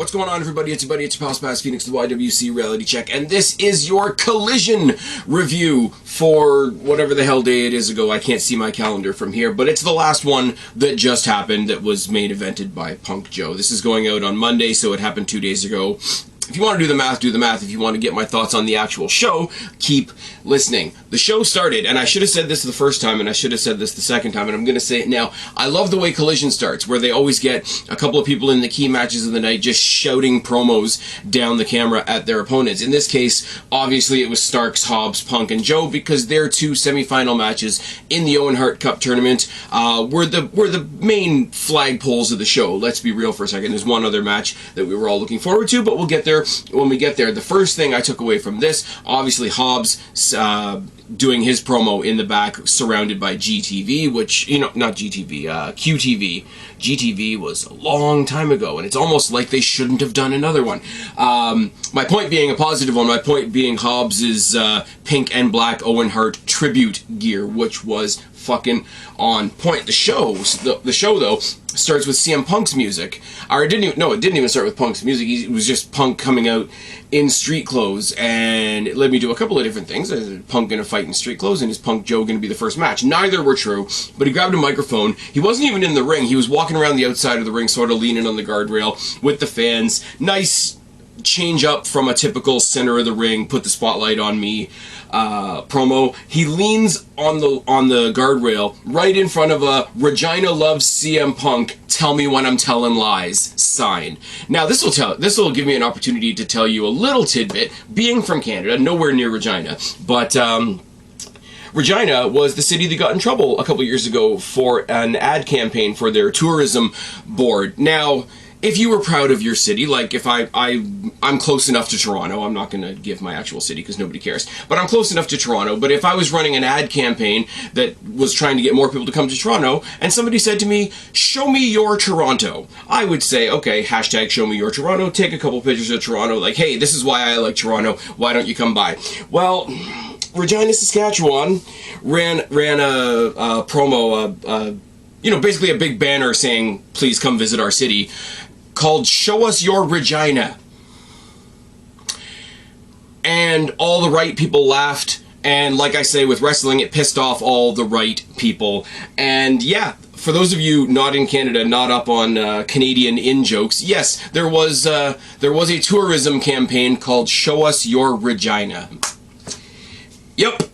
What's going on, everybody? It's your buddy, it's your pal Spaz Phoenix, the YWC Reality Check, and this is your Collision review for whatever the hell day it is ago. I can't see my calendar from here, but it's the last one that just happened that was main evented by Punk Joe. This is going out on Monday, so it happened 2 days ago. If you want to do the math, do the math. If you want to get my thoughts on the actual show, keep listening. The show started, and I should have said this the first time, and I should have said this the second time, and I'm going to say it now. I love the way Collision starts, where they always get a couple of people in the key matches of the night just shouting promos down the camera at their opponents. In this case, obviously it was Starks, Hobbs, Punk, and Joe, because their two semifinal matches in the OWEN Hart Cup tournament were the main flagpoles of the show. Let's be real for a second. There's one other match that we were all looking forward to, but we'll get there when we get there. The first thing I took away from this, obviously Hobbs doing his promo in the back, surrounded by GTV, which, you know, not GTV, QTV. GTV was a long time ago, and it's almost like they shouldn't have done another one. My point being a positive one, my point being Hobbs' pink and black Owen Hart tribute gear, which was fucking on point. The show though starts with CM Punk's music. Or it didn't even start with Punk's music. It was just Punk coming out in street clothes, and it led me to a couple of different things. Is Punk gonna fight in street clothes, and is Punk Joe gonna be the first match? Neither were true, but he grabbed a microphone. He wasn't even in the ring. He was walking around the outside of the ring, sort of leaning on the guardrail with the fans. Nice change up from a typical center of the ring, put the spotlight on me promo. He leans on the guardrail right in front of a Regina loves CM Punk, tell me when I'm telling lies sign. Now this will give me an opportunity to tell you a little tidbit. Being from Canada, nowhere near Regina, but Regina was the city that got in trouble a couple years ago for an ad campaign for their tourism board. Now, if you were proud of your city, like if I'm close enough to Toronto, I'm not going to give my actual city because nobody cares, but I'm close enough to Toronto, but if I was running an ad campaign that was trying to get more people to come to Toronto, and somebody said to me, show me your Toronto, I would say, okay, hashtag show me your Toronto, take a couple pictures of Toronto, like, hey, this is why I like Toronto, why don't you come by? Well, Regina, Saskatchewan ran a promo, you know, basically a big banner saying, please come visit our city, called Show Us Your Regina. And all the right people laughed, and like I say with wrestling, it pissed off all the right people. And yeah, for those of you not in Canada, not up on Canadian in-jokes, yes, there was a tourism campaign called Show Us Your Regina. Yep.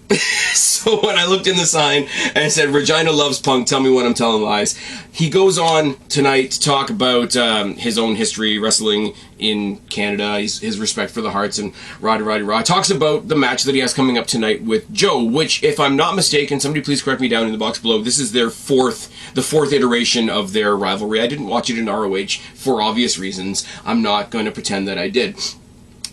So when I looked in the sign and it said, Regina loves Punk, tell me when I'm telling lies, he goes on tonight to talk about his own history wrestling in Canada, his respect for the Harts and rah-de-rah-de-rah. Talks about the match that he has coming up tonight with Joe, which, if I'm not mistaken, somebody please correct me down in the box below, this is the fourth iteration of their rivalry. I didn't watch it in ROH for obvious reasons. I'm not going to pretend that I did.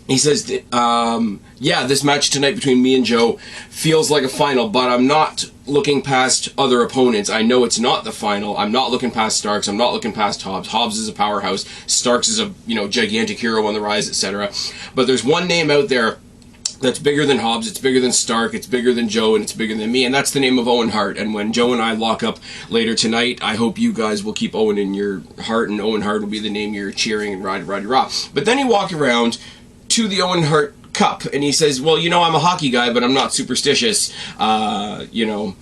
He says, yeah, this match tonight between me and Joe feels like a final, but I'm not looking past other opponents. I know it's not the final. I'm not looking past Starks. I'm not looking past Hobbs. Hobbs is a powerhouse. Starks is a, you know, gigantic hero on the rise, etc. But there's one name out there that's bigger than Hobbs, it's bigger than Stark, it's bigger than Joe, and it's bigger than me, and that's the name of Owen Hart. And when Joe and I lock up later tonight, I hope you guys will keep Owen in your heart, and Owen Hart will be the name you're cheering and rah-de-rah-de-rah. But then he walked around to the Owen Hart Cup, and he says, well, you know, I'm a hockey guy, but I'm not superstitious. You know,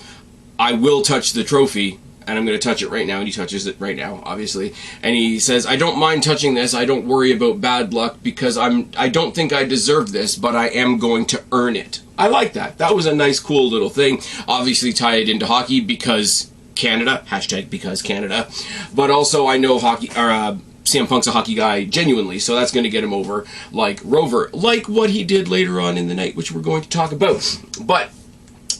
I will touch the trophy, and I'm going to touch it right now, and he touches it right now, obviously. And he says, I don't mind touching this, I don't worry about bad luck, because I don't think I deserve this, but I am going to earn it. I like that. That was a nice, cool little thing. Obviously tie it into hockey, because Canada, hashtag because Canada, but also I know hockey, or CM Punk's a hockey guy genuinely, so that's going to get him over like Rover, like what he did later on in the night, which we're going to talk about. But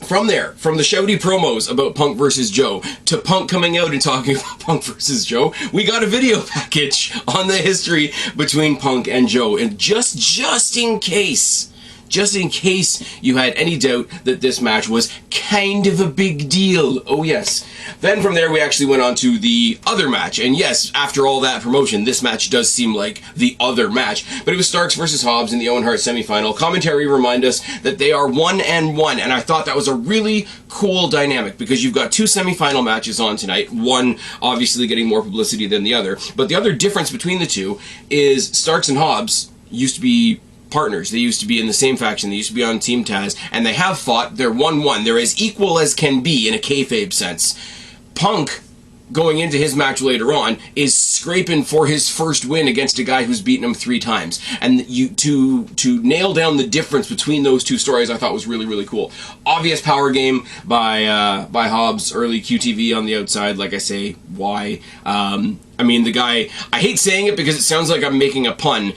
from there, from the shouty promos about Punk versus Joe to Punk coming out and talking about Punk versus Joe, we got a video package on the history between Punk and Joe. And just in case just in case you had any doubt that this match was kind of a big deal. Oh yes. Then from there we actually went on to the other match, and yes, after all that promotion, this match does seem like the other match, but it was Starks versus Hobbs in the Owen Hart semifinal. Commentary remind us that they are 1-1, and I thought that was a really cool dynamic, because you've got two semifinal matches on tonight, one obviously getting more publicity than the other, but the other difference between the two is Starks and Hobbs used to be partners. They used to be in the same faction. They used to be on Team Taz, and they have fought. They're 1-1. They're as equal as can be in a kayfabe sense. Punk, going into his match later on, is scraping for his first win against a guy who's beaten him 3 times. And to nail down the difference between those two stories, I thought was really, really cool. Obvious power game by Hobbs, early QTV on the outside. Like I say, why? I mean, the guy, I hate saying it because it sounds like I'm making a pun,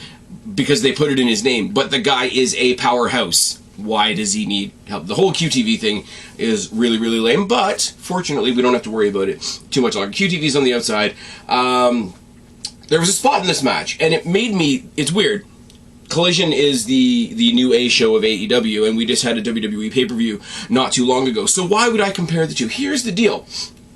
because they put it in his name, but the guy is a powerhouse. Why does he need help? The whole QTV thing is really, really lame, but fortunately we don't have to worry about it too much longer. QTV's on the outside. There was a spot in this match, and it made me, it's weird. Collision is the new A show of AEW, and we just had a WWE pay-per-view not too long ago. So why would I compare the two? Here's the deal.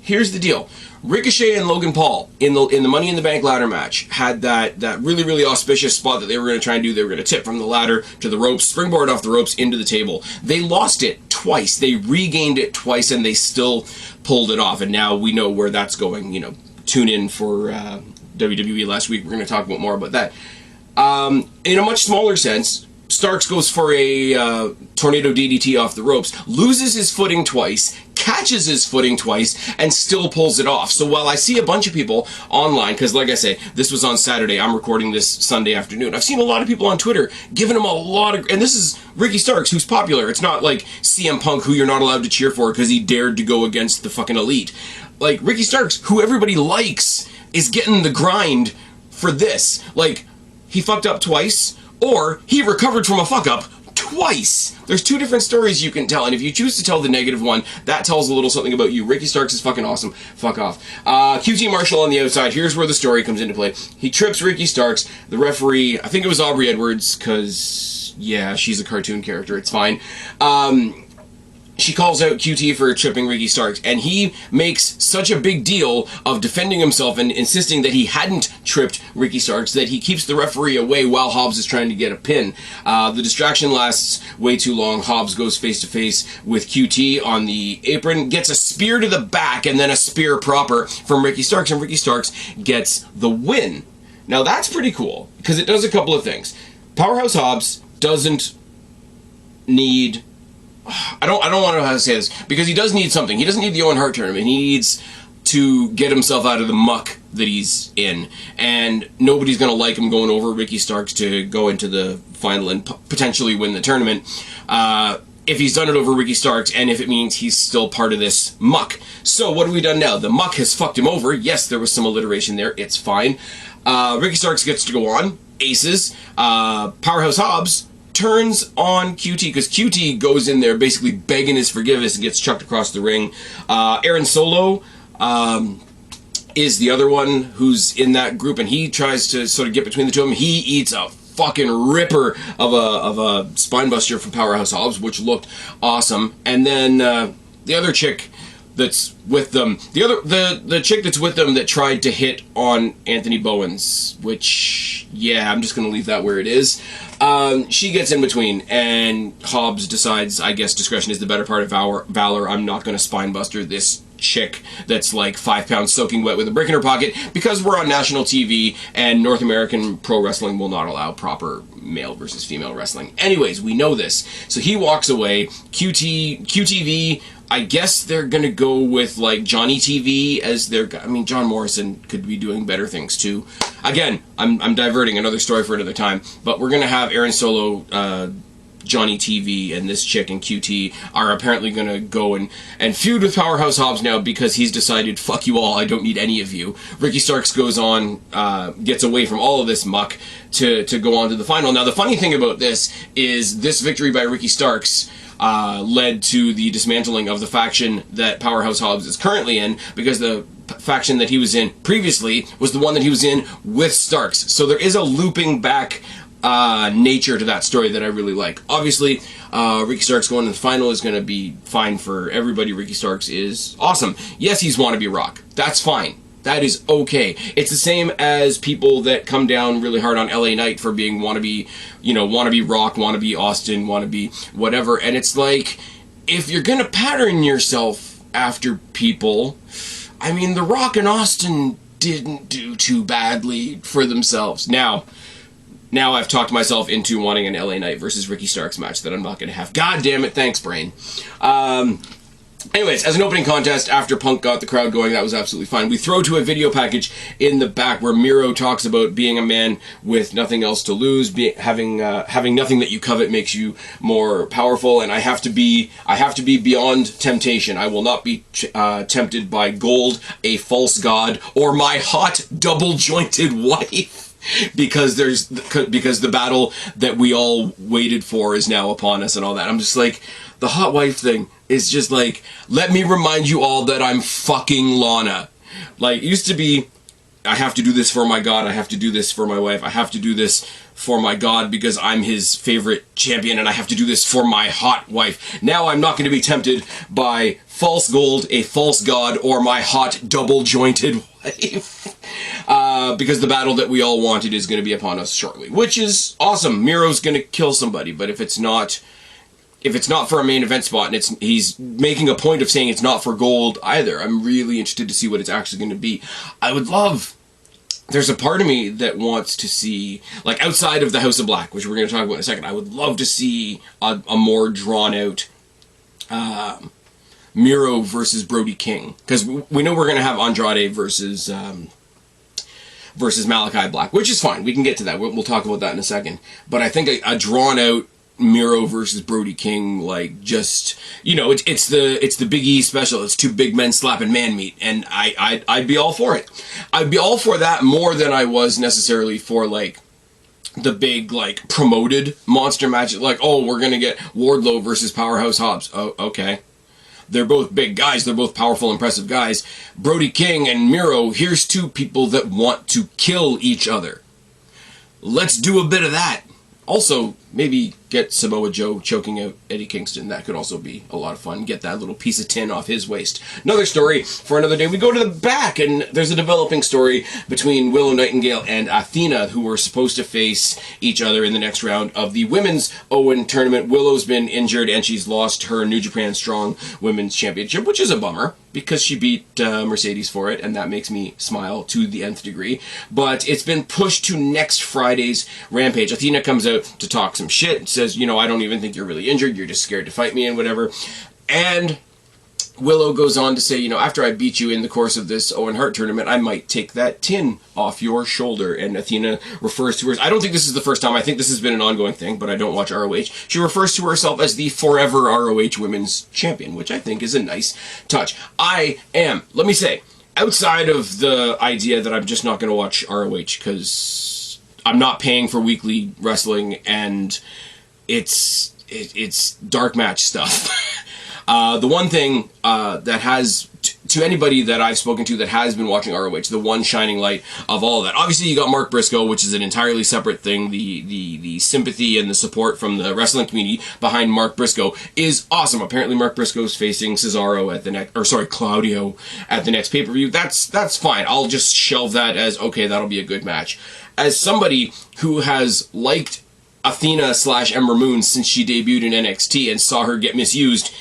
Here's the deal. Ricochet and Logan Paul in the Money in the Bank ladder match had that really, really auspicious spot that they were going to try and do. They were going to tip from the ladder to the ropes, springboard off the ropes into the table. They lost it twice. They regained it twice, and they still pulled it off. And now we know where that's going. You know, tune in for WWE last week. We're going to talk about more about that. In a much smaller sense, Starks goes for a tornado DDT off the ropes, loses his footing twice, catches his footing twice, and still pulls it off. So while I see a bunch of people online, because like I say, this was on Saturday, I'm recording this Sunday afternoon, I've seen a lot of people on Twitter giving him a lot of, and this is Ricky Starks, who's popular. It's not like CM Punk, who you're not allowed to cheer for because he dared to go against the fucking Elite. Like, Ricky Starks, who everybody likes, is getting the grind for this. Like, he fucked up twice, or he recovered from a fuck-up twice. There's two different stories you can tell, and if you choose to tell the negative one, that tells a little something about you. Ricky Starks is fucking awesome. Fuck off. QT Marshall on the outside. Here's where the story comes into play. He trips Ricky Starks. The referee, I think it was Aubrey Edwards, because, yeah, she's a cartoon character. It's fine. She calls out QT for tripping Ricky Starks, and he makes such a big deal of defending himself and insisting that he hadn't tripped Ricky Starks that he keeps the referee away while Hobbs is trying to get a pin. The distraction lasts way too long. Hobbs goes face-to-face with QT on the apron, gets a spear to the back, and then a spear proper from Ricky Starks, and Ricky Starks gets the win. Now that's pretty cool, because it does a couple of things. Powerhouse Hobbs doesn't need... I don't want to know how to say this, because he does need something. He doesn't need the Owen Hart tournament. He needs to get himself out of the muck that he's in, and nobody's going to like him going over Ricky Starks to go into the final and potentially win the tournament if he's done it over Ricky Starks, and if it means he's still part of this muck. So what have we done now? The muck has fucked him over. Yes, there was some alliteration there. It's fine. Ricky Starks gets to go on. Aces. Powerhouse Hobbs turns on QT, because QT goes in there basically begging his forgiveness and gets chucked across the ring. Aaron Solo is the other one who's in that group, and he tries to sort of get between the two of them. He eats a fucking ripper of a spine buster from Powerhouse Hobbs, which looked awesome. And then the other chick that's with them, the chick that's with them that tried to hit on Anthony Bowens, which, yeah, I'm just going to leave that where it is. She gets in between, and Hobbs decides, I guess discretion is the better part of valor. I'm not going to spinebuster this chick that's like 5 pounds soaking wet with a brick in her pocket, because we're on national TV, and North American pro wrestling will not allow proper male versus female wrestling. Anyways, we know this. So he walks away. QTV, I guess they're going to go with, like, Johnny TV as their... I mean, John Morrison could be doing better things, too. Again, I'm diverting, another story for another time. But we're going to have Aaron Solo, Johnny TV, and this chick and QT are apparently going to go and feud with Powerhouse Hobbs now, because he's decided, fuck you all, I don't need any of you. Ricky Starks goes on, gets away from all of this muck to go on to the final. Now, the funny thing about this is this victory by Ricky Starks led to the dismantling of the faction that Powerhouse Hobbs is currently in, because the faction that he was in previously was the one that he was in with Starks. So there is a looping back nature to that story that I really like. Obviously, Ricky Starks going to the final is going to be fine for everybody. Ricky Starks is awesome. Yes, he's wannabe Rock. That's fine. That is okay. It's the same as people that come down really hard on LA Knight for being wannabe, wannabe Rock, wannabe Austin, wannabe whatever. And it's like, if you're going to pattern yourself after people, I mean, The Rock and Austin didn't do too badly for themselves. Now I've talked myself into wanting an LA Knight versus Ricky Starks match that I'm not going to have. God damn it, thanks, brain. Anyways, as an opening contest, after Punk got the crowd going, that was absolutely fine. We throw to a video package in the back where Miro talks about being a man with nothing else to lose, having nothing that you covet makes you more powerful, and I have to be beyond temptation. I will not be tempted by gold, a false god, or my hot double-jointed wife. Because the battle that we all waited for is now upon us and all that. I'm just like, the hot wife thing is just like, let me remind you all that I'm fucking Lana. Like, it used to be, I have to do this for my god, I have to do this for my wife, I have to do this for my god because I'm his favorite champion, and I have to do this for my hot wife. Now I'm not going to be tempted by false gold, a false god, or my hot double-jointed wife. Because the battle that we all wanted is going to be upon us shortly, which is awesome. Miro's going to kill somebody, but if it's not for a main event spot, and he's making a point of saying it's not for gold either, I'm really interested to see what it's actually going to be. There's a part of me that wants to see, like, outside of the House of Black, which we're going to talk about in a second, I would love to see a more drawn out Miro versus Brody King, because we know we're going to have Andrade versus Malachi Black, which is fine. We can get to that. We'll talk about that in a second. But I think a drawn out Miro versus Brody King, like, just, it's the Big E special. It's two big men slapping man meat, and I'd be all for it. I'd be all for that more than I was necessarily for, like, the big, like, promoted monster match. Like, oh, we're gonna get Wardlow versus Powerhouse Hobbs. Oh, okay. They're both big guys. They're both powerful, impressive guys. Brody King and Miro, here's two people that want to kill each other. Let's do a bit of that. Also, maybe get Samoa Joe choking out Eddie Kingston. That could also be a lot of fun. Get that little piece of tin off his waist. Another story for another day. We go to the back, and there's a developing story between Willow Nightingale and Athena, who were supposed to face each other in the next round of the women's OWEN tournament. Willow's been injured, and she's lost her New Japan Strong Women's Championship, which is a bummer, because she beat Mercedes for it, and that makes me smile to the nth degree. But it's been pushed to next Friday's Rampage. Athena comes out to talk some shit, says, I don't even think you're really injured, you're just scared to fight me and whatever. And Willow goes on to say, after I beat you in the course of this Owen Hart tournament, I might take that tin off your shoulder. And Athena refers to her, I don't think this is the first time, I think this has been an ongoing thing, but I don't watch ROH. She refers to herself as the forever ROH Women's Champion, which I think is a nice touch. I am, let me say, outside of the idea that I'm just not going to watch ROH because I'm not paying for weekly wrestling, and it's dark match stuff. The one thing that has, to anybody that I've spoken to that has been watching ROH, the one shining light of all of that, obviously you got Mark Briscoe, which is an entirely separate thing. The sympathy and the support from the wrestling community behind Mark Briscoe is awesome. Apparently Mark Briscoe's facing Cesaro at the next, Claudio at the next pay-per-view. That's fine. I'll just shelve that as, okay, that'll be a good match. As somebody who has liked Athena / Ember Moon since she debuted in NXT and saw her get misused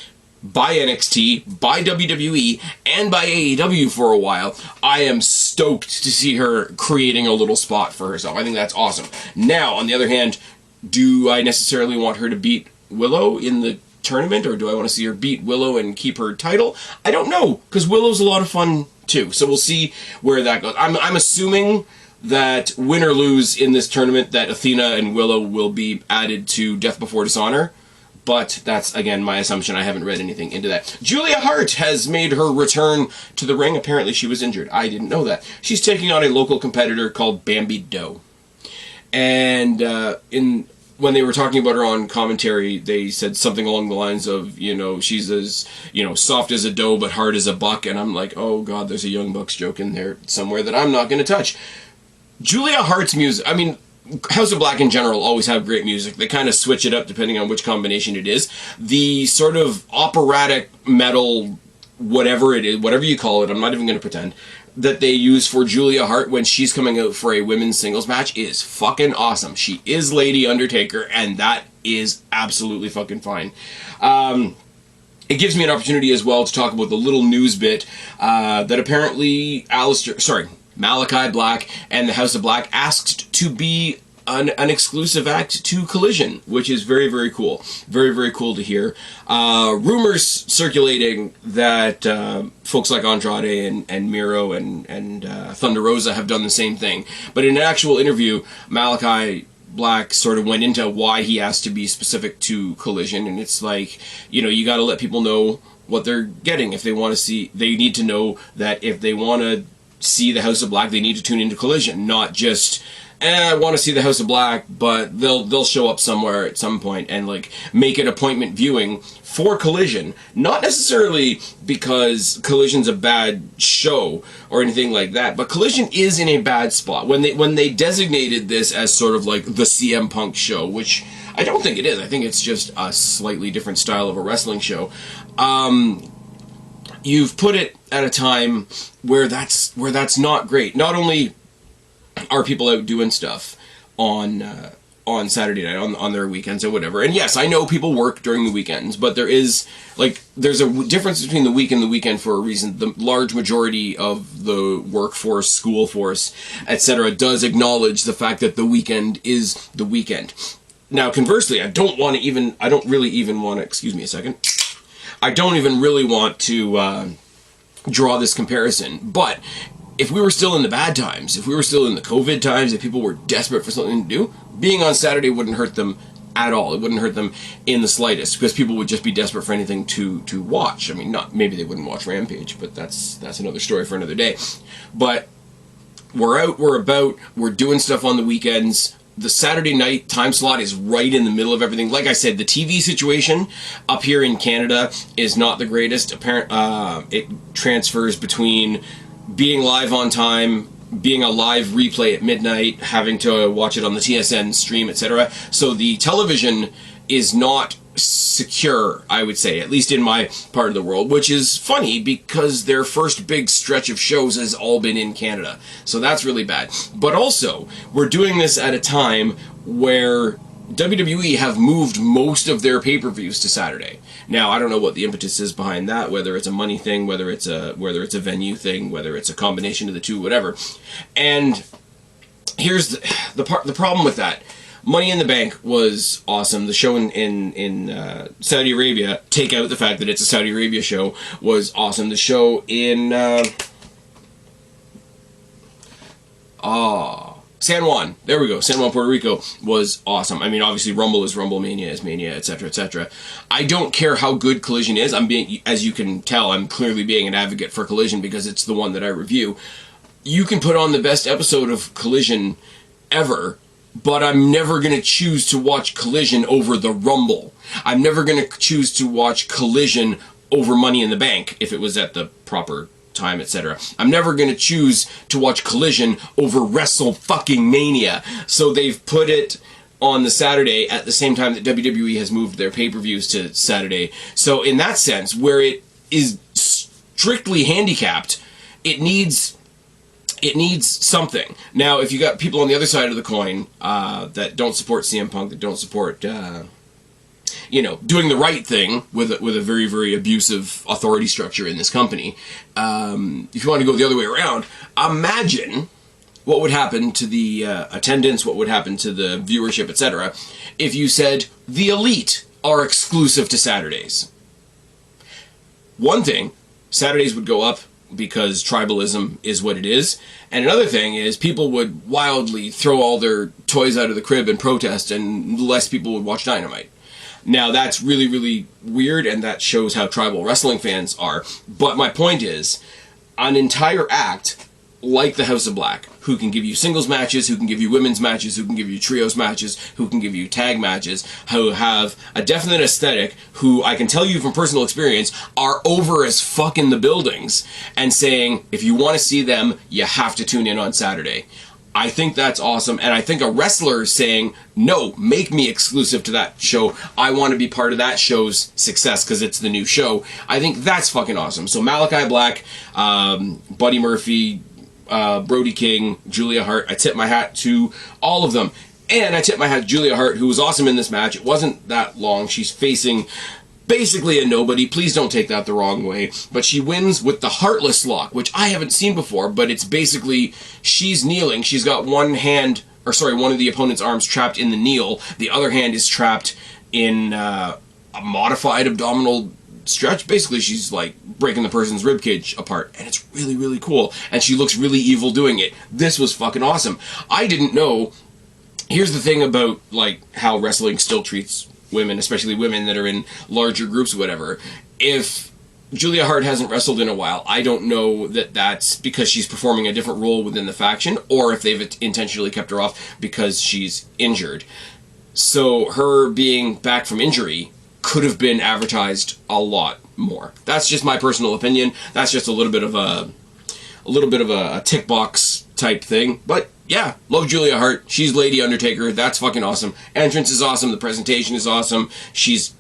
by NXT, by WWE, and by AEW for a while, I am stoked to see her creating a little spot for herself. I think that's awesome. Now, on the other hand, do I necessarily want her to beat Willow in the tournament, or do I want to see her beat Willow and keep her title? I don't know, because Willow's a lot of fun too, so we'll see where that goes. I'm assuming that win or lose in this tournament, that Athena and Willow will be added to Death Before Dishonor. But that's, again, my assumption. I haven't read anything into that. Julia Hart has made her return to the ring. Apparently she was injured. I didn't know that. She's taking on a local competitor called Bambi Doe. And when they were talking about her on commentary, they said something along the lines of, she's as, soft as a doe but hard as a buck. And I'm like, oh, God, there's a Young Bucks joke in there somewhere that I'm not going to touch. Julia Hart's music, House of Black in general always have great music. They kind of switch it up depending on which combination it is. The sort of operatic metal, whatever it is, whatever you call it, I'm not even going to pretend, that they use for Julia Hart when she's coming out for a women's singles match is fucking awesome. She is Lady Undertaker, and that is absolutely fucking fine. It gives me an opportunity as well to talk about the little news bit that apparently Malachi Black and the House of Black asked to be an exclusive act to Collision, which is very, very cool. Very, very cool to hear. Rumors circulating that folks like Andrade and Miro and Thunder Rosa have done the same thing. But in an actual interview, Malachi Black sort of went into why he asked to be specific to Collision, and it's like, you know, you got to let people know what they're getting. If they want to see, they need to know that if they want to see the House of Black, they need to tune into Collision, not just, I want to see the House of Black, but they'll show up somewhere at some point and like make it appointment viewing for Collision. Not necessarily because Collision's a bad show or anything like that, but Collision is in a bad spot. When they designated this as sort of like the CM Punk show, which I don't think it is. I think it's just a slightly different style of a wrestling show. You've put it at a time where that's not great. Not only are people out doing stuff on Saturday night, on their weekends or whatever, and yes, I know people work during the weekends, but there's a difference between the week and the weekend for a reason. The large majority of the workforce, school force, etc., does acknowledge the fact that the weekend is the weekend. Now, conversely, I don't really even want to draw this comparison, but if we were still in the bad times, if we were still in the COVID times, if people were desperate for something to do, being on Saturday wouldn't hurt them at all. It wouldn't hurt them in the slightest, because people would just be desperate for anything to watch. I mean, maybe they wouldn't watch Rampage, but that's another story for another day. But we're out, we're about, we're doing stuff on the weekends. The Saturday night time slot is right in the middle of everything. Like I said, the TV situation up here in Canada is not the greatest. It transfers between being live on time, being a live replay at midnight, having to watch it on the TSN stream, etc. So the television is not secure, I would say, at least in my part of the world, which is funny because their first big stretch of shows has all been in Canada. So that's really bad. But also, we're doing this at a time where WWE have moved most of their pay-per-views to Saturday. Now, I don't know what the impetus is behind that, whether it's a money thing, whether it's a venue thing, whether it's a combination of the two, whatever. And here's the problem with that. Money in the Bank was awesome. The show in Saudi Arabia, take out the fact that it's a Saudi Arabia show, was awesome. The show in San Juan, there we go, San Juan, Puerto Rico, was awesome. I mean, obviously, Rumble is Rumble, Mania is Mania, etc., etc. I don't care how good Collision is. As you can tell, I'm clearly being an advocate for Collision because it's the one that I review. You can put on the best episode of Collision ever, but I'm never going to choose to watch Collision over the Rumble. I'm never going to choose to watch Collision over Money in the Bank if it was at the proper time, etc. I'm never going to choose to watch Collision over Wrestle fucking Mania. So they've put it on the Saturday at the same time that WWE has moved their pay-per-views to Saturday. So in that sense, where it is strictly handicapped, it needs something. Now, if you got people on the other side of the coin that don't support CM Punk, that don't support doing the right thing with a very, very abusive authority structure in this company, if you want to go the other way around, imagine what would happen to the attendance, what would happen to the viewership, etc., if you said the Elite are exclusive to Saturdays. One thing, Saturdays would go up because tribalism is what it is, and another thing is people would wildly throw all their toys out of the crib and protest, and less people would watch Dynamite. Now, that's really, really weird, and that shows how tribal wrestling fans are. But my point is, an entire act like the House of Black, who can give you singles matches, who can give you women's matches, who can give you trios matches, who can give you tag matches, who have a definite aesthetic, who I can tell you from personal experience are over as fuck in the buildings, and saying, if you want to see them, you have to tune in on Saturday. I think that's awesome, and I think a wrestler saying, no, make me exclusive to that show, I want to be part of that show's success because it's the new show, I think that's fucking awesome. So Malachi Black, Buddy Murphy, Brody King, Julia Hart, I tip my hat to all of them. And I tip my hat to Julia Hart, who was awesome in this match. It wasn't that long. She's facing basically a nobody. Please don't take that the wrong way. But she wins with the Heartless Lock, which I haven't seen before, but it's basically she's kneeling. She's got one of the opponent's arms trapped in the kneel. The other hand is trapped in a modified abdominal stretch. Basically, she's like breaking the person's ribcage apart, and it's really, really cool. And she looks really evil doing it. This was fucking awesome. I didn't know. Here's the thing about like how wrestling still treats women, especially women that are in larger groups or whatever. If Julia Hart hasn't wrestled in a while, I don't know that that's because she's performing a different role within the faction, or if they've intentionally kept her off because she's injured. So her being back from injury could have been advertised a lot more. That's just my personal opinion. That's just a little bit of a tick box type thing. But yeah, love Julia Hart. She's Lady Undertaker. That's fucking awesome. Entrance is awesome. The presentation is awesome. She's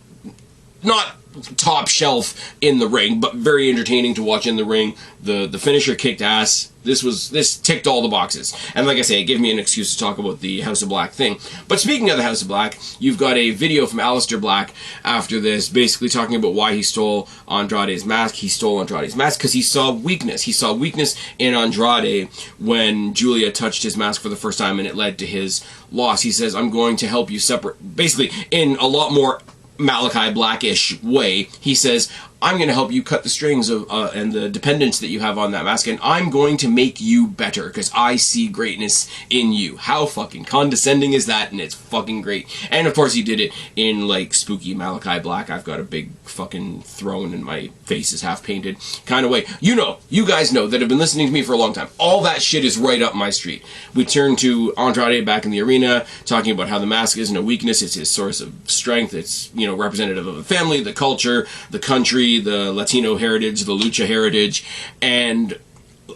not top shelf in the ring, but very entertaining to watch in the ring. The finisher kicked ass. This ticked all the boxes. And like I say, it gave me an excuse to talk about the House of Black thing. But speaking of the House of Black, you've got a video from Aleister Black after this, basically talking about why he stole Andrade's mask. He stole Andrade's mask because he saw weakness. He saw weakness in Andrade when Julia touched his mask for the first time, and it led to his loss. He says, I'm going to help you separate, basically in a lot more Malachi Blackish way. He says, I'm going to help you cut the strings of and the dependence that you have on that mask, and I'm going to make you better because I see greatness in you. How fucking condescending is that? And it's fucking great. And of course he did it in like spooky Malachi Black, I've got a big fucking throne and my face is half painted kind of way. You guys know that have been listening to me for a long time. All that shit is right up my street. We turn to Andrade back in the arena, talking about how the mask isn't a weakness, it's his source of strength. It's, representative of the family, the culture, the country, the Latino heritage, the lucha heritage, and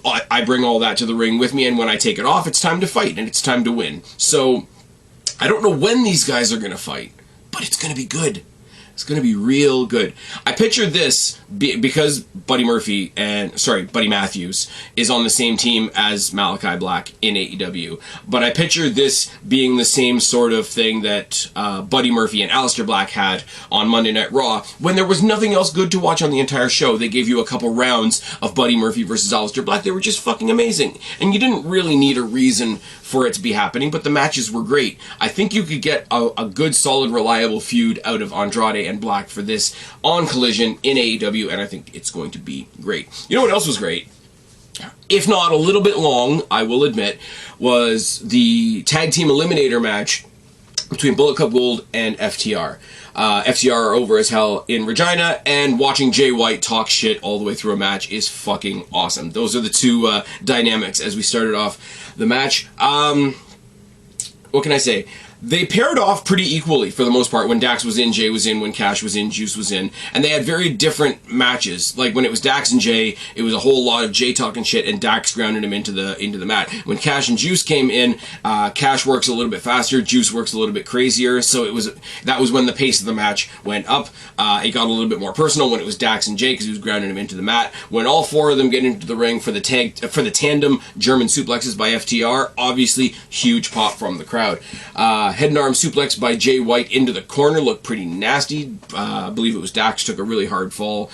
I bring all that to the ring with me, and when I take it off, it's time to fight, and it's time to win. So, I don't know when these guys are going to fight, but it's going to be good. It's going to be real good. I picture this because Buddy Matthews is on the same team as Malachi Black in AEW. But I picture this being the same sort of thing that Buddy Murphy and Aleister Black had on Monday Night Raw when there was nothing else good to watch on the entire show. They gave you a couple rounds of Buddy Murphy versus Aleister Black. They were just fucking amazing. And you didn't really need a reason for it to be happening, but the matches were great. I think you could get a good, solid, reliable feud out of Andrade and Black for this on Collision in AEW, and I think it's going to be great. You know what else was great? If not a little bit long, I will admit, was the Tag Team Eliminator match between Bullet Club Gold and FTR. FTR are over as hell in Regina, and watching Jay White talk shit all the way through a match is fucking awesome. Those are the two dynamics as we started off the match. What can I say? They paired off pretty equally for the most part. When Dax was in, Jay was in. When Cash was in, Juice was in. And they had very different matches. Like when it was Dax and Jay, it was a whole lot of Jay talking shit and Dax grounded him into the mat. When Cash and Juice came in, Cash works a little bit faster, Juice works a little bit crazier. So that was when the pace of the match went up. It got a little bit more personal when it was Dax and Jay because he was grounding him into the mat. When all four of them get into the ring for the tandem German suplexes by FTR, obviously huge pop from the crowd. Head and arm suplex by Jay White into the corner looked pretty nasty. I believe it was Dax took a really hard fall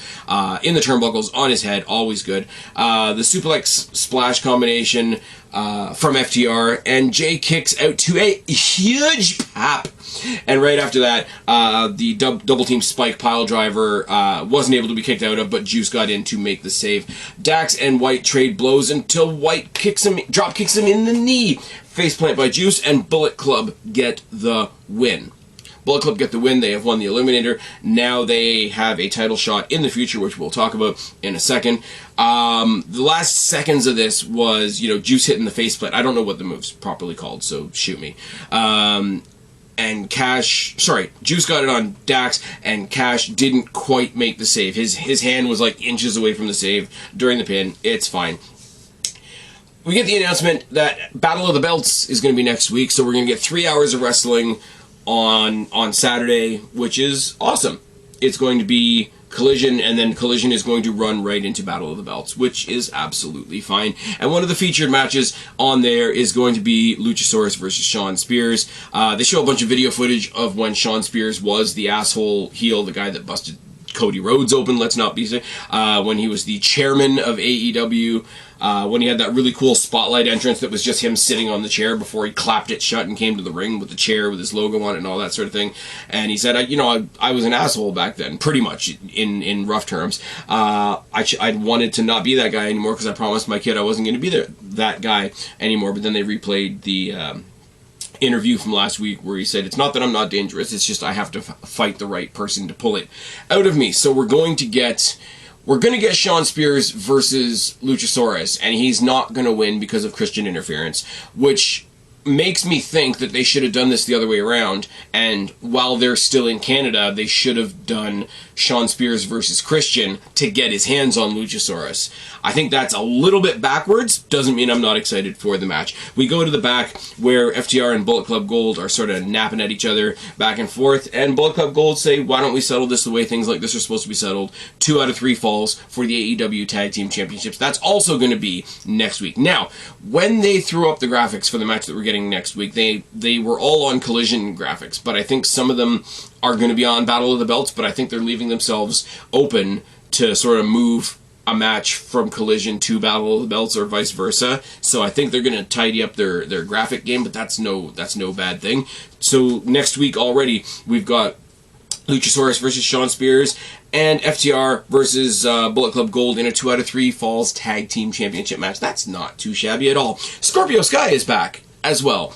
in the turnbuckles on his head, always good. The suplex splash combination from FTR, and Jay kicks out to a huge pop. And right after that, the double team spike pile driver wasn't able to be kicked out of, but Juice got in to make the save. Dax and White trade blows until White drop kicks him in the knee. Faceplant by Juice, and Bullet Club get the win. Bullet Club get the win. They have won the Eliminator. Now they have a title shot in the future, which we'll talk about in a second. The last seconds of this was, Juice hitting the faceplant. I don't know what the move's properly called, so shoot me. And Juice got it on Dax, and Cash didn't quite make the save. His hand was like inches away from the save during the pin. It's fine. we get the announcement that Battle of the Belts is going to be next week, so we're going to get 3 hours of wrestling on Saturday, which is awesome. It's going to be Collision, and then Collision is going to run right into Battle of the Belts, which is absolutely fine. And one of the featured matches on there is going to be Luchasaurus versus Shawn Spears. They show a bunch of video footage of when Shawn Spears was the asshole heel, the guy that busted Cody Rhodes open, let's not be when he was the chairman of AEW, when he had that really cool spotlight entrance that was just him sitting on the chair before he clapped it shut and came to the ring with the chair with his logo on it and all that sort of thing. And he said, I was an asshole back then, pretty much in rough terms. I wanted to not be that guy anymore because I promised my kid I wasn't going to be that guy anymore. But then they replayed the interview from last week where he said, it's not that I'm not dangerous, it's just I have to fight the right person to pull it out of me. So we're going to get Shawn Spears versus Luchasaurus, and he's not going to win because of Christian interference, which makes me think that they should have done this the other way around, and while they're still in Canada, they should have done Shawn Spears versus Christian to get his hands on Luchasaurus. I think that's a little bit backwards. Doesn't mean I'm not excited for the match. We go to the back where FTR and Bullet Club Gold are sort of napping at each other back and forth, and Bullet Club Gold say, why don't we settle this the way things like this are supposed to be settled? 2 out of 3 falls for the AEW Tag Team Championships. That's also going to be next week. Now, when they threw up the graphics for the match that we're getting next week, they were all on Collision graphics, but I think some of them are going to be on Battle of the Belts, but I think they're leaving themselves open to sort of move a match from Collision to Battle of the Belts or vice versa. So I think they're going to tidy up their graphic game, but that's no bad thing. So next week already we've got Luchasaurus versus Shawn Spears and FTR versus Bullet Club Gold in a 2 out of 3 Falls Tag Team Championship match. That's not too shabby at all. Scorpio Sky is back as well.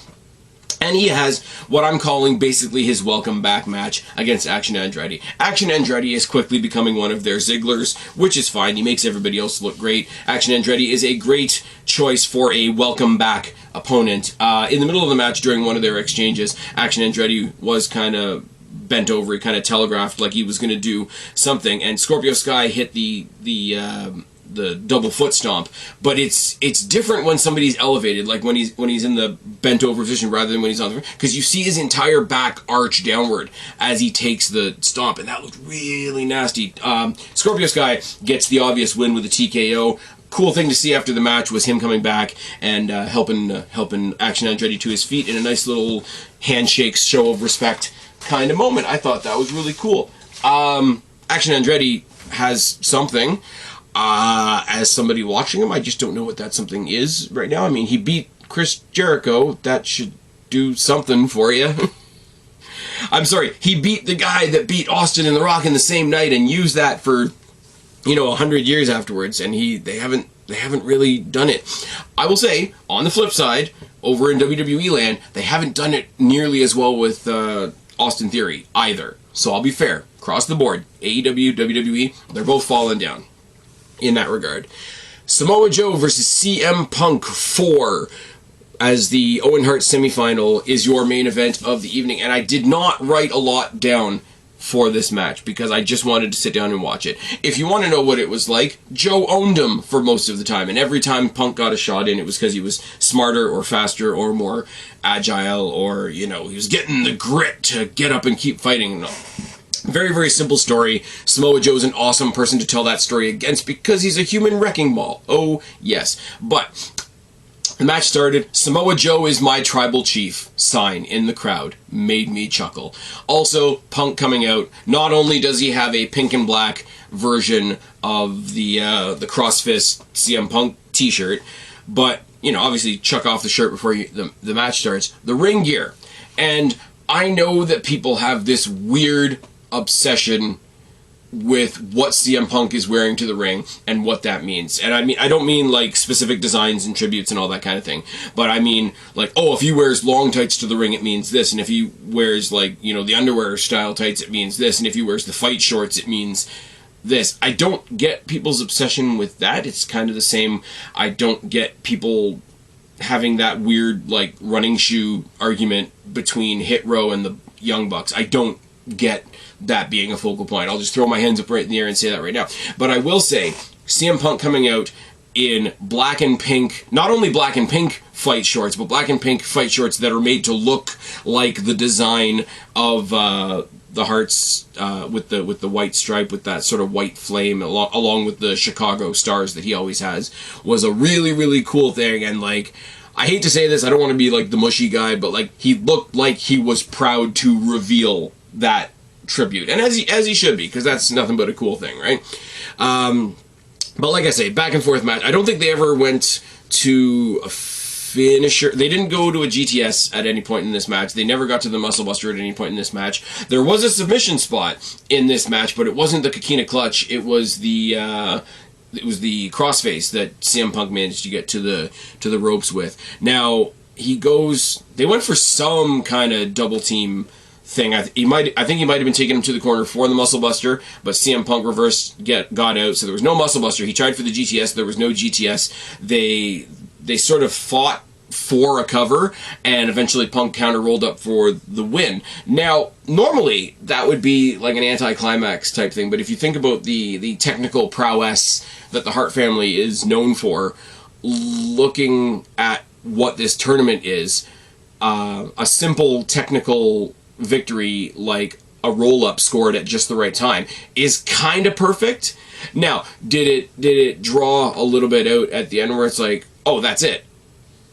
And he has what I'm calling basically his welcome back match against Action Andrade. Action Andrade is quickly becoming one of their Zigglers, which is fine. He makes everybody else look great. Action Andrade is a great choice for a welcome back opponent. In the middle of the match, during one of their exchanges, Action Andrade was kind of bent over. He kind of telegraphed like he was going to do something, and Scorpio Sky hit the double foot stomp, but it's different when somebody's elevated, like when he's in the bent over position rather than when he's on the, because you see his entire back arch downward as he takes the stomp, and that looked really nasty. Scorpio Sky gets the obvious win with a TKO. Cool thing to see after the match was him coming back and helping Action Andretti to his feet in a nice little handshake, show of respect kind of moment. I thought that was really cool. Action Andretti has something. As somebody watching him, I just don't know what that something is right now. I mean, he beat Chris Jericho. That should do something for you. I'm sorry, he beat the guy that beat Austin and The Rock in the same night and used that for, 100 years afterwards, and they haven't really done it. I will say, on the flip side, over in WWE land, they haven't done it nearly as well with Austin Theory either. So I'll be fair, across the board, AEW, WWE, they're both falling down in that regard. Samoa Joe versus CM Punk 4 as the Owen Hart semifinal is your main event of the evening, and I did not write a lot down for this match because I just wanted to sit down and watch it. If you want to know what it was like, Joe owned him for most of the time, and every time Punk got a shot in, it was because he was smarter or faster or more agile, or he was getting the grit to get up and keep fighting. No. Very, very simple story. Samoa Joe's an awesome person to tell that story against because he's a human wrecking ball. Oh, yes. But the match started. Samoa Joe is my tribal chief sign in the crowd. Made me chuckle. Also, Punk coming out. Not only does he have a pink and black version of the CrossFist CM Punk t-shirt, but, obviously chuck off the shirt before the match starts. The ring gear. And I know that people have this weird obsession with what CM Punk is wearing to the ring and what that means. And I don't mean like specific designs and tributes and all that kind of thing, but I mean like, if he wears long tights to the ring, it means this, and if he wears like, the underwear style tights, it means this, and if he wears the fight shorts, it means this. I don't get people's obsession with that. It's kind of the same. I don't get people having that weird like running shoe argument between Hit Row and the Young Bucks. I don't get that being a focal point. I'll just throw my hands up right in the air and say that right now. But I will say, CM Punk coming out in black and pink, not only black and pink fight shorts, but black and pink fight shorts that are made to look like the design of the Harts with the white stripe, with that sort of white flame, along with the Chicago stars that he always has, was a really, really cool thing. And like, I hate to say this, I don't want to be like the mushy guy, but like, he looked like he was proud to reveal that tribute, and as he should be, because that's nothing but a cool thing, right? But like I say, back and forth match. I don't think they ever went to a finisher. They didn't go to a GTS at any point in this match. They never got to the Muscle Buster at any point in this match. There was a submission spot in this match, but it wasn't the Coquina Clutch. It was the crossface that CM Punk managed to get to the ropes with. Now they went for some kind of double team thing. I think he might have been taking him to the corner for the Muscle Buster, but CM Punk got out, so there was no Muscle Buster. He tried for the GTS, there was no GTS. They sort of fought for a cover, and eventually Punk counter rolled up for the win. Now, normally that would be like an anticlimax type thing, but if you think about the technical prowess that the Hart family is known for, looking at what this tournament is, a simple technical victory like a roll-up scored at just the right time is kind of perfect. Now, did it draw a little bit out at the end where it's like, oh, that's it?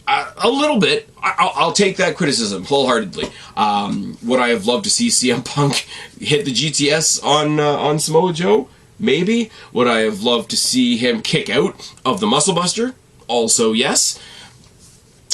A little bit. I'll take that criticism wholeheartedly. Would I have loved to see CM Punk hit the GTS on Samoa Joe? Maybe. Would I have loved to see him kick out of the Muscle Buster? Also, yes.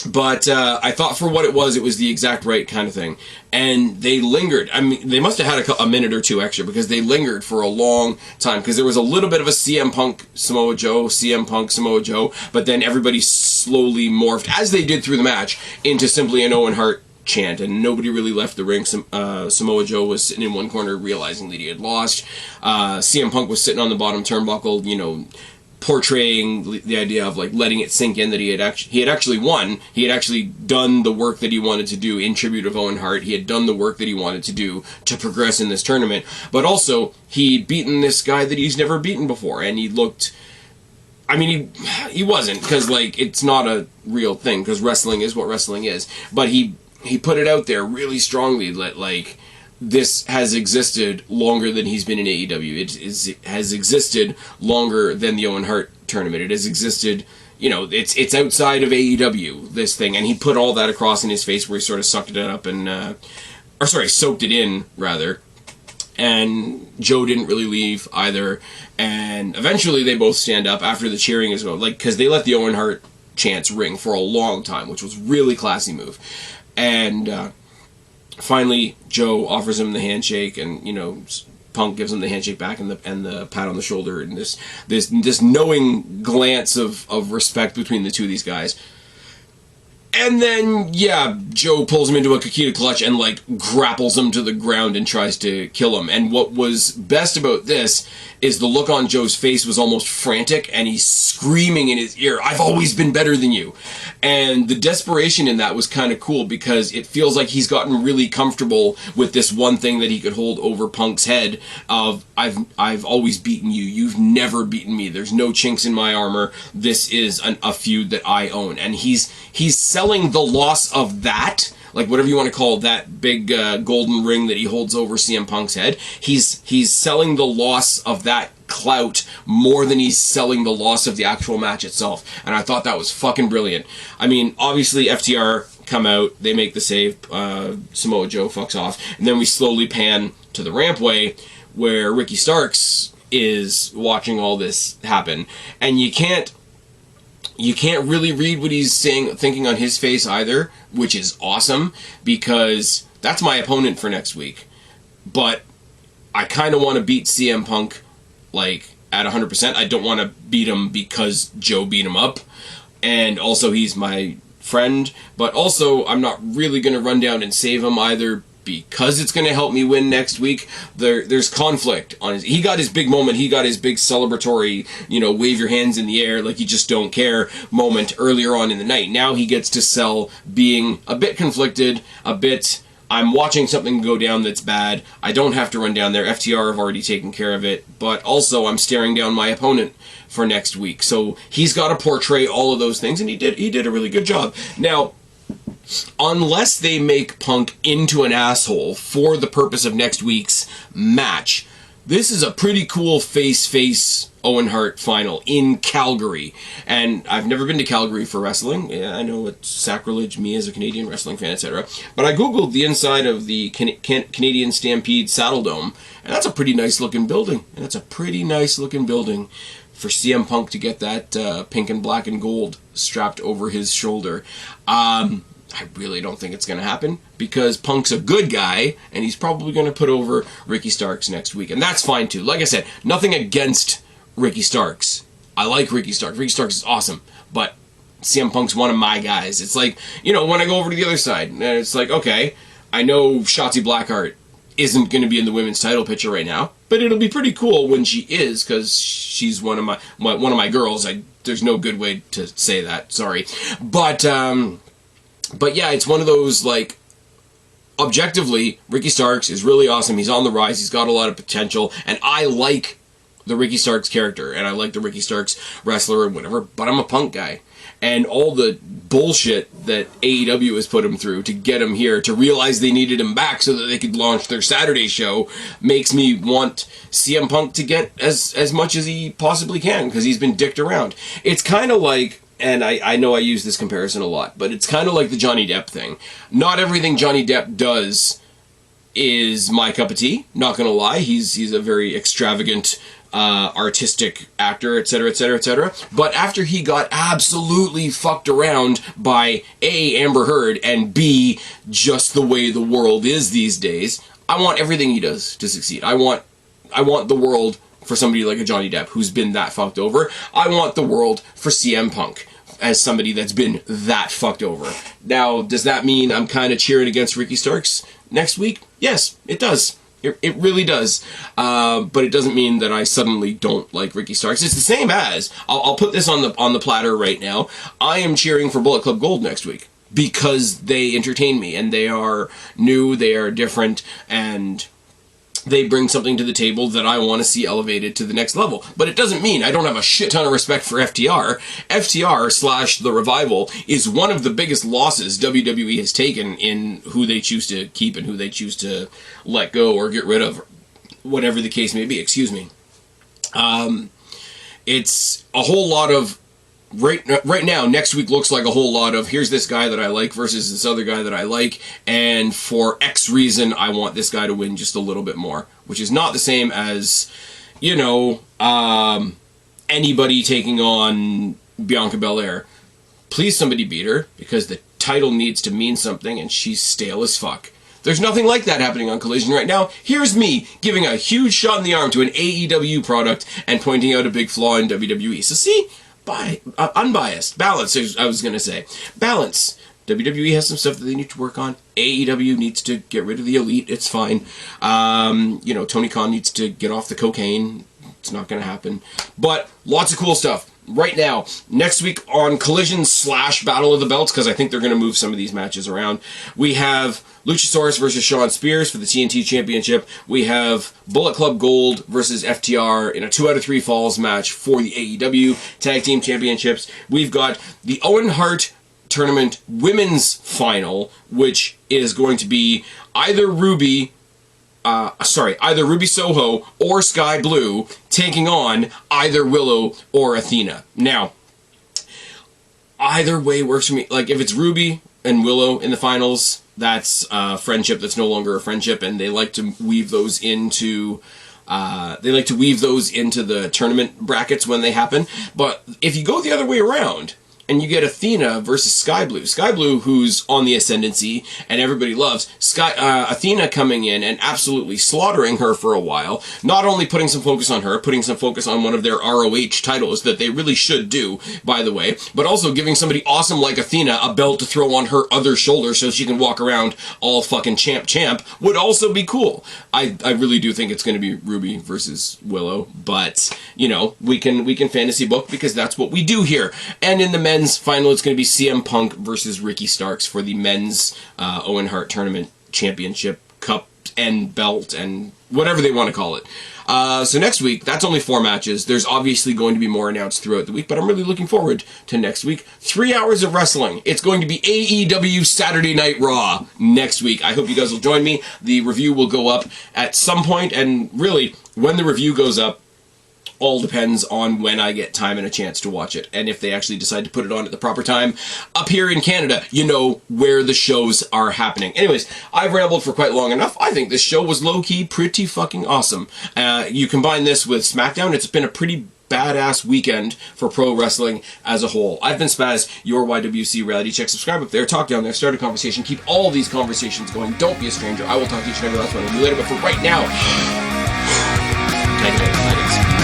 But I thought for what it was the exact right kind of thing. And they lingered. I mean, they must have had a minute or two extra, because they lingered for a long time, because there was a little bit of a CM Punk Samoa Joe, CM Punk Samoa Joe, but then everybody slowly morphed, as they did through the match, into simply an Owen Hart chant, and nobody really left the ring. Samoa Joe was sitting in one corner realizing that he had lost. CM Punk was sitting on the bottom turnbuckle, portraying the idea of like letting it sink in that he had actually won. He had actually done the work that he wanted to do in tribute of Owen Hart. He had done the work that he wanted to do to progress in this tournament. But also, he'd beaten this guy that he's never beaten before, and he looked... I mean, he wasn't, because like, it's not a real thing, because wrestling is what wrestling is. But he put it out there really strongly that like, this has existed longer than he's been in AEW. It has existed longer than the Owen Hart tournament. It has existed, it's outside of AEW, this thing. And he put all that across in his face, where he sort of sucked it up and, soaked it in, rather. And Joe didn't really leave either. And eventually they both stand up after the cheering is over, like, because they let the Owen Hart chants ring for a long time, which was a really classy move. And, finally, Joe offers him the handshake, and Punk gives him the handshake back and the pat on the shoulder, and this knowing glance of respect between the two of these guys. And then, yeah, Joe pulls him into a Coquina Clutch and, like, grapples him to the ground and tries to kill him. And what was best about this is the look on Joe's face was almost frantic, and he's screaming in his ear, "I've always been better than you." And the desperation in that was kind of cool, because it feels like he's gotten really comfortable with this one thing that he could hold over Punk's head of, I've always beaten you. You've never beaten me. There's no chinks in my armor. This is a feud that I own. And he's selling the loss of that, like whatever you want to call that big golden ring that he holds over CM Punk's head. He's selling the loss of that clout more than he's selling the loss of the actual match itself. And I thought that was fucking brilliant. I mean, obviously FTR come out, they make the save, Samoa Joe fucks off, and then we slowly pan to the rampway where Ricky Starks is watching all this happen. And you can't really read what he's thinking on his face either, which is awesome, because that's my opponent for next week. But I kind of want to beat CM Punk, like, at 100%. I don't want to beat him because Joe beat him up. And also, he's my friend. But also, I'm not really going to run down and save him either, because it's going to help me win next week. There's conflict on his... He got his big moment. He got his big celebratory, wave your hands in the air like you just don't care moment earlier on in the night. Now he gets to sell being a bit conflicted, a bit I'm watching something go down that's bad. I don't have to run down there. FTR have already taken care of it. But also, I'm staring down my opponent for next week. So he's got to portray all of those things, and he did a really good job. Now, unless they make Punk into an asshole for the purpose of next week's match, this is a pretty cool face-face Owen Hart final in Calgary. And I've never been to Calgary for wrestling. Yeah, I know it's sacrilege, me as a Canadian wrestling fan, etc. But I googled the inside of the Canadian Stampede Saddle Dome, and that's a pretty nice-looking building. And that's a pretty nice-looking building for CM Punk to get that pink and black and gold strapped over his shoulder. I really don't think it's going to happen because Punk's a good guy, and he's probably going to put over Ricky Starks next week. And that's fine, too. Like I said, nothing against Ricky Starks. I like Ricky Starks. Ricky Starks is awesome. But CM Punk's one of my guys. It's like, you know, when I go over to the other side, and it's like, okay, I know Shotzi Blackheart isn't going to be in the women's title picture right now, but it'll be pretty cool when she is, because she's one of my girls. There's no good way to say that. Sorry. But yeah, it's one of those, like, objectively, Ricky Starks is really awesome. He's on the rise. He's got a lot of potential. And I like the Ricky Starks character. And I like the Ricky Starks wrestler and whatever. But I'm a Punk guy. And all the bullshit that AEW has put him through to get him here, to realize they needed him back so that they could launch their Saturday show, makes me want CM Punk to get as much as he possibly can, because he's been dicked around. It's kind of like... And I know I use this comparison a lot, but it's kind of like the Johnny Depp thing. Not everything Johnny Depp does is my cup of tea. Not gonna lie, he's a very extravagant, artistic actor, etc., etc., etc. But after he got absolutely fucked around by A, Amber Heard, and B, just the way the world is these days, I want everything he does to succeed. I want the world for somebody like a Johnny Depp who's been that fucked over. I want the world for CM Punk as somebody that's been that fucked over. Now, does that mean I'm kind of cheering against Ricky Starks next week? Yes, it does. It really does. But it doesn't mean that I suddenly don't like Ricky Starks. It's the same as, I'll put this on the platter right now, I am cheering for Bullet Club Gold next week, because they entertain me, and they are new, they are different, and they bring something to the table that I want to see elevated to the next level. But it doesn't mean I don't have a shit ton of respect for FTR. FTR / The Revival is one of the biggest losses WWE has taken in who they choose to keep and who they choose to let go or get rid of, whatever the case may be. Excuse me. It's a whole lot of... Right now, next week looks like a whole lot of, here's this guy that I like versus this other guy that I like, and for X reason, I want this guy to win just a little bit more, which is not the same as, you know, anybody taking on Bianca Belair. Please somebody beat her, because the title needs to mean something, and she's stale as fuck. There's nothing like that happening on Collision right now. Here's me giving a huge shot in the arm to an AEW product and pointing out a big flaw in WWE. So see? Unbiased. Balance, I was going to say. Balance. WWE has some stuff that they need to work on. AEW needs to get rid of the Elite. It's fine. You know, Tony Khan needs to get off the cocaine. It's not going to happen. But lots of cool stuff. Right now, next week on Collision / Battle of the Belts, because I think they're going to move some of these matches around, we have Luchasaurus versus Shawn Spears for the TNT Championship. We have Bullet Club Gold versus FTR in a 2 out of 3 falls match for the AEW Tag Team Championships. We've got the Owen Hart Tournament Women's Final, which is going to be either Ruby Soho or Sky Blue taking on either Willow or Athena. Now, either way works for me. Like, if it's Ruby and Willow in the finals, that's a friendship that's no longer a friendship, and they like to weave those into the tournament brackets when they happen. But if you go the other way around, and you get Athena versus Sky Blue, who's on the ascendancy and everybody loves, Athena coming in and absolutely slaughtering her for a while, not only putting some focus on her, putting some focus on one of their ROH titles that they really should do, by the way, but also giving somebody awesome like Athena a belt to throw on her other shoulder so she can walk around all fucking champ would also be cool. I really do think it's going to be Ruby versus Willow, but, you know, we can fantasy book because that's what we do here. And in the men's final, it's going to be CM Punk versus Ricky Starks for the men's Owen Hart Tournament championship, cup, and belt, and whatever they want to call it. So next week, that's only 4 matches. There's obviously going to be more announced throughout the week, but I'm really looking forward to next week. 3 hours of wrestling. It's going to be AEW Saturday Night Raw next week. I hope you guys will join me. The review will go up at some point, and really, when the review goes up, all depends on when I get time and a chance to watch it, and if they actually decide to put it on at the proper time. Up here in Canada, you know where the shows are happening. Anyways, I've rambled for quite long enough. I think this show was low-key pretty fucking awesome. You combine this with SmackDown, it's been a pretty badass weekend for pro wrestling as a whole. I've been Spaz, your YWC Reality Check. Subscribe up there, talk down there, start a conversation, keep all these conversations going. Don't be a stranger. I will talk to each and every last one of you later, but for right now, night, night, night.